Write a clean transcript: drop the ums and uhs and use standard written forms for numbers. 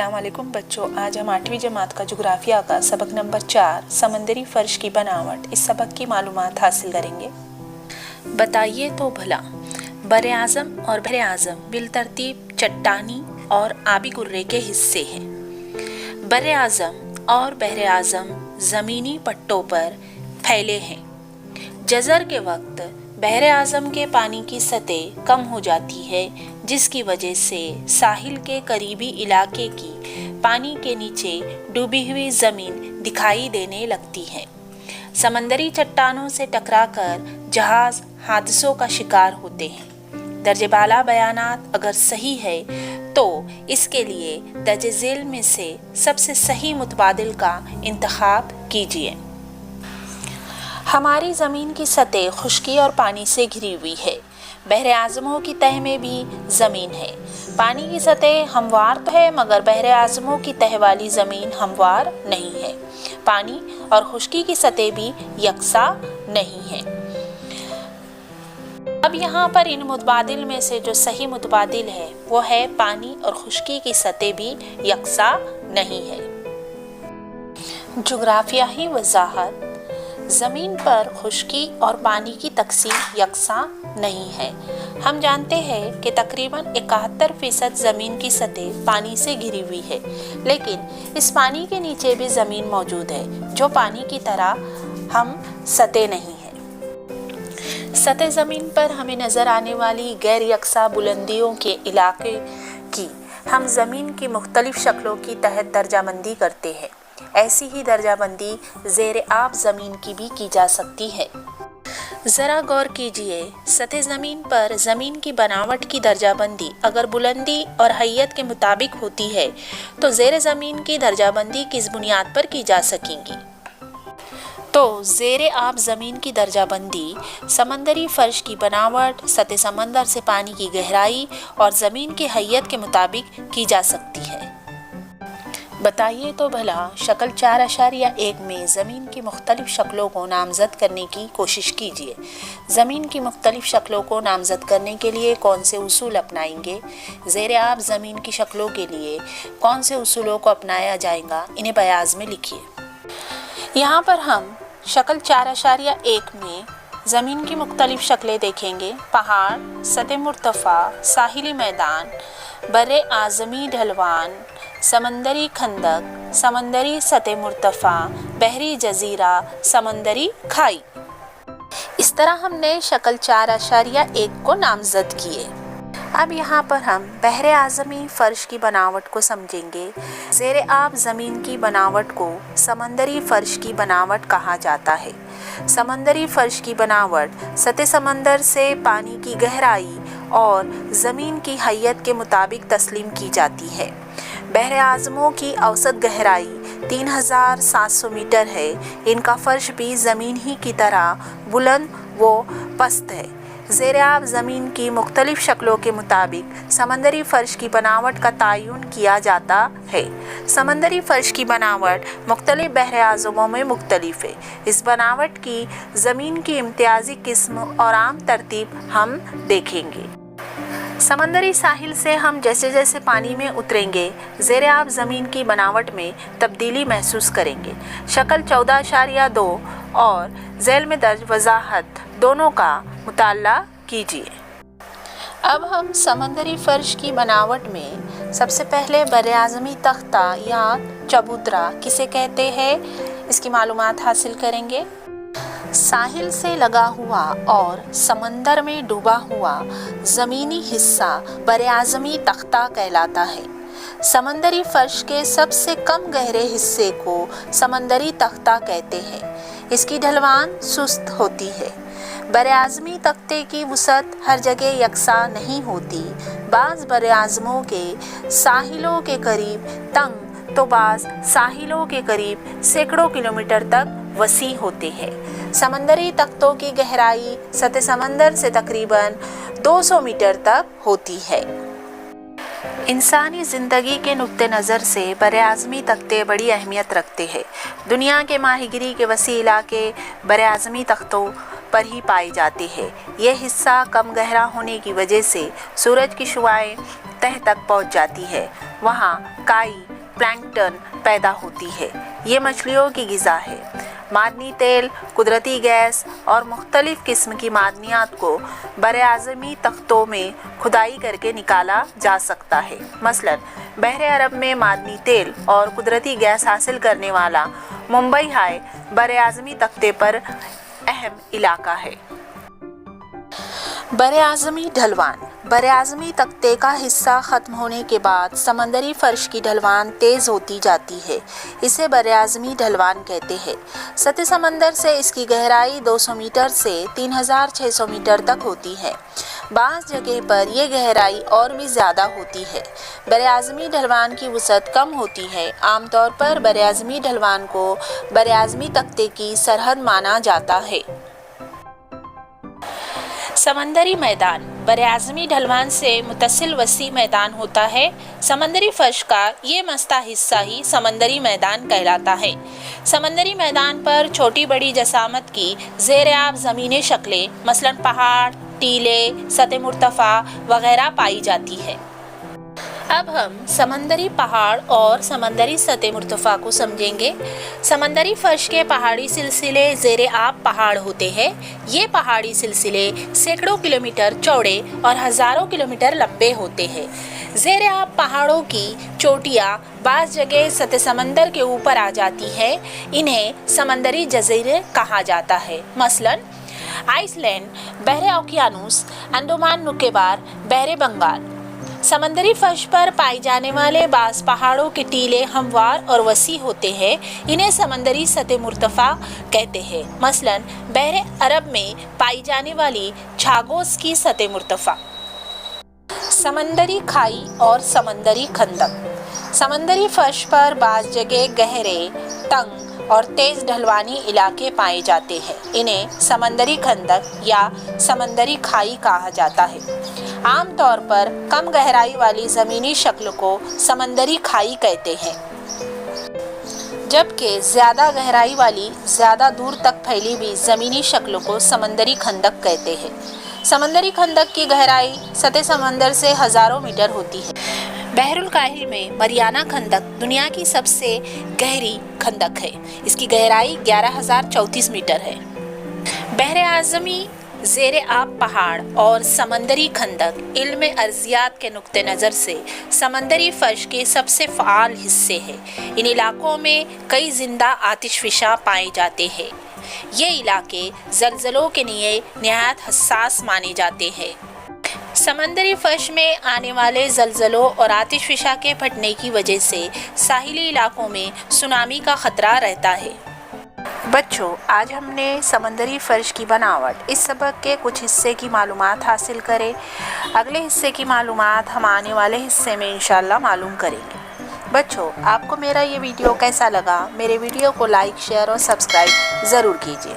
अस्सलाम वालेकुम बच्चों, आज हम 8वीं जमात का जुग्राफिया का सबक नंबर 4 समंदरी फर्श की बनावट इस सबक की मालूमात हासिल करेंगे। बताइए तो भला बरे आज़म और बहरे आज़म बिलतरतीब चट्टानी और आबी गुर्रे के हिस्से हैं। बरे आज़म और बहरे आज़म ज़मीनी पट्टों पर फैले हैं। जज़र के वक्त बहरे आज़म के पानी की सतह कम हो जाती है, जिसकी वजह से साहिल के करीबी इलाके की पानी के नीचे डूबी हुई ज़मीन दिखाई देने लगती है। समंदरी चट्टानों से टकराकर जहाज़ हादसों का शिकार होते हैं। दर्जे बाला बयानात अगर सही है तो इसके लिए दर्जे झेल में से सबसे सही मुतबादिल का इंतखाब कीजिए। हमारी ज़मीन की सतह खुश्की और पानी से घिरी हुई है। बहरे आज़मों की तह में भी ज़मीन है। पानी की सतह हमवार तो है, मगर बहरे आज़मों की तह वाली ज़मीन हमवार नहीं है। पानी और खुश्की की सतह भी यकसा नहीं है। अब यहाँ पर इन मुतबादिल में से जो सही मुतबादिल है वो है पानी और खुश्की की सतह भी यकसा नहीं है। जुग्राफियाई वजाहत: ज़मीन पर खुश्की और पानी की तकसीम यकसा नहीं है। हम जानते हैं कि तकरीबन 71% ज़मीन की सतह पानी से घिरी हुई है, लेकिन इस पानी के नीचे भी ज़मीन मौजूद है जो पानी की तरह हम सतह नहीं है। सतह ज़मीन पर हमें नज़र आने वाली गैर यकसा बुलंदियों के इलाके की हम ज़मीन की मुख्तलिफ शक्लों की तहत दर्जाबंदी करते हैं। ऐसी ही दर्जाबंदी ज़ेर आब ज़मीन की भी की जा सकती है। ज़रा गौर कीजिए, सतह ज़मीन पर ज़मीन की बनावट की दर्जाबंदी अगर बुलंदी और हैयत के मुताबिक होती है तो ज़ेर ज़मीन की दर्जाबंदी किस बुनियाद पर की जा सकेगी? तो ज़ेर आब ज़मीन की दर्जाबंदी समंदरी फ़र्श की बनावट, सतह समंदर से पानी की गहराई और ज़मीन की हैयत के मुताबिक की जा सकती है। बताइए तो भला शक्ल 4.1 में ज़मीन की मुख्तलिफ शक्लों को नामज़द करने की कोशिश कीजिए। ज़मीन की मुख्तलिफ शक्लों को नामज़द करने के लिए कौन से उसूल अपनाएंगे? ज़ेर आब ज़मीन की शक्लों के लिए कौन से उसूलों को अपनाया जाएगा, इन्हें बयाज़ में लिखिए। यहाँ पर हम शक्ल 4.1 में ज़मीन की मुख्तलिफ शक्लें देखेंगे। पहाड़, सतह मुर्तफ़ा, साहिली मैदान, बर्रे आज़मी ढलवान, समंदरी खंदक, समंदरी सतह मुर्तफ़ा, बहरी जज़ीरा, समंदरी खाई। इस तरह हमने शक्ल 4.1 को नामज़द किए। अब यहाँ पर हम बहरे आज़मी फ़र्श की बनावट को समझेंगे। ज़ेर आब ज़मीन की बनावट को समंदरी फ़र्श की बनावट कहा जाता है। समंदरी फ़र्श की बनावट सतह समंदर से पानी की गहराई और ज़मीन की हैयत के मुताबिक तस्लीम की जाती है। बहरे आज़मों की औसत गहराई 3700 मीटर है। इनका फ़र्श भी ज़मीन ही की तरह बुलंद व पस्त है। ज़ेर आब ज़मीन की मुख्तलिफ शक्लों के मुताबिक समंदरी फ़र्श की बनावट का तयन किया जाता है। समंदरी फ़र्श की बनावट मुख्तलिफ बहरे आज़मों में मुख्तलिफ है। इस बनावट की ज़मीन की इम्तियाज़ी किस्म और आम तरतीब हम देखेंगे। समंदरी साहिल से हम जैसे जैसे पानी में उतरेंगे, ज़ेर आब ज़मीन की बनावट में तब्दीली महसूस करेंगे। शक्ल 14.2 और झेल में दर्ज वजाहत दोनों का मुताला कीजिए। अब हम समंदरी फ़र्श की बनावट में सबसे पहले बर्रे आज़मी तख्ता या चबूतरा किसे कहते हैं, इसकी मालूमात हासिल करेंगे। साहिल से लगा हुआ और समंदर में डूबा हुआ ज़मीनी हिस्सा बर्रे आज़मी तख्ता कहलाता है। समंदरी फ़र्श के सबसे कम गहरे हिस्से को समंदरी तख्ता कहते हैं। इसकी ढलवान सुस्त होती है। बर्रे आज़मी तख्ते की वसअत हर जगह यकसा नहीं होती। बाज़ बर्रे आज़मों के साहिलों के करीब तंग तो बाज़ साहिलों के करीब सैकड़ों किलोमीटर तक वसी होते हैं। समंदरी तख्तों की गहराई सतह समंदर से तकरीबन 200 मीटर तक होती है। इंसानी ज़िंदगी के नुक्ते नज़र से बर्रे आज़मी तख्ते बड़ी अहमियत रखते हैं। दुनिया के माहिगिरी के वसी इलाके बर्रे आज़मी तख्तों पर ही पाए जाते हैं। यह हिस्सा कम गहरा होने की वजह से सूरज की शुआएं तह तक पहुंच जाती है। वहाँ काई प्लैंकटन पैदा होती है। ये मछलियों की ग़िज़ा है। मादनी तेल, कुदरती गैस और मुख्तलिफ़ किस्म की मादनियात को बरआज़मी तख्तों में खुदाई करके निकाला जा सकता है। मसलन बहरे अरब में मादनी तेल और कुदरती गैस हासिल करने वाला मुंबई हाई बरआज़मी तख्ते पर अहम इलाका है। बरआज़मी ढलवान। बरआज़मी तख्ते का हिस्सा ख़त्म होने के बाद समंदरी फ़र्श की ढलवान तेज़ होती जाती है। इसे बरआज़मी ढलवान कहते हैं। सतह समंदर से इसकी गहराई 200 मीटर से 3600 मीटर तक होती है। बाज़ जगह पर यह गहराई और भी ज़्यादा होती है। बरआज़मी ढलवान की वसअत कम होती है। आमतौर पर बरआज़मी ढलवान को बरआज़मी तख्ते की सरहद माना जाता है। समंदरी मैदान। बरआज़मी ढलवान से मुत्तसिल वसी मैदान होता है। समंदरी फर्श का ये मस्ता हिस्सा ही समंदरी मैदान कहलाता है। समंदरी मैदान पर छोटी बड़ी जसामत की ज़ेर आब ज़मीनी शक्लें मसलन पहाड़, टीले, सतह मुर्तफ़ा वगैरह पाई जाती है। अब हम समंदरी पहाड़ और समंदरी सतह मुर्तफ़ा को समझेंगे। समंदरी फर्श के पहाड़ी सिलसिले ज़ेर आब पहाड़ होते हैं। ये पहाड़ी सिलसिले सैकड़ों किलोमीटर चौड़े और हज़ारों किलोमीटर लंबे होते हैं। ज़ेर आब पहाड़ों की चोटियाँ बाज़ जगह सतह समंदर के ऊपर आ जाती है। इन्हें समंदरी जज़ीरे कहा जाता है। मसलन आइसलैंड, बहरे ओकियानूस, अंडमान निकोबार, बहरे बंगाल। समंदरी फर्श पर पाए जाने वाले बाज़ पहाड़ों के टीले हमवार और वसी होते हैं। इन्हें समंदरी सतह मुर्तफ़ा कहते हैं। मसलन बहरे अरब में पाई जाने वाली छागोस की सतह मुर्तफ़ा। समंदरी खाई और समंदरी खंदक। समंदरी फर्श पर बाज़ जगह गहरे, तंग और तेज़ ढलवानी इलाके पाए जाते हैं। इन्हें समंदरी खंदक या समंदरी खाई कहा जाता है। आम तौर पर कम गहराई वाली ज़मीनी शक्ल को समंदरी खाई कहते हैं, जबकि ज़्यादा गहराई वाली ज़्यादा दूर तक फैली हुई ज़मीनी शक्ल को समंदरी खंदक कहते हैं। समंदरी खंदक की गहराई सतह समंदर से हज़ारों मीटर होती है। बहरुल काहिल में मरियाना खंदक दुनिया की सबसे गहरी खंदक है। इसकी गहराई 11,034 मीटर है। बहरे आज़मी ज़ेर आब पहाड़ और समंदरी खंदक इल्म अर्ज़ियात के नुक्ते नज़र से समंदरी फर्श के सबसे फ़ाल हिस्से हैं। इन इलाकों में कई ज़िंदा आतिशफ़िशा पाए जाते हैं। ये इलाके ज़लज़लों के लिए नहायत हसास माने जाते हैं। समंदरी फर्श में आने वाले ज़लज़लों और आतिशफ़िशा के फटने की वजह से साहिली इलाकों में सुनामी का ख़तरा रहता है। बच्चों, आज हमने समंदरी फ़र्श की बनावट इस सबक के कुछ हिस्से की मालूमात हासिल करें। अगले हिस्से की मालूमात हम आने वाले हिस्से में इंशाल्लाह मालूम करेंगे। बच्चों, आपको मेरा ये वीडियो कैसा लगा? मेरे वीडियो को लाइक, शेयर और सब्सक्राइब ज़रूर कीजिए।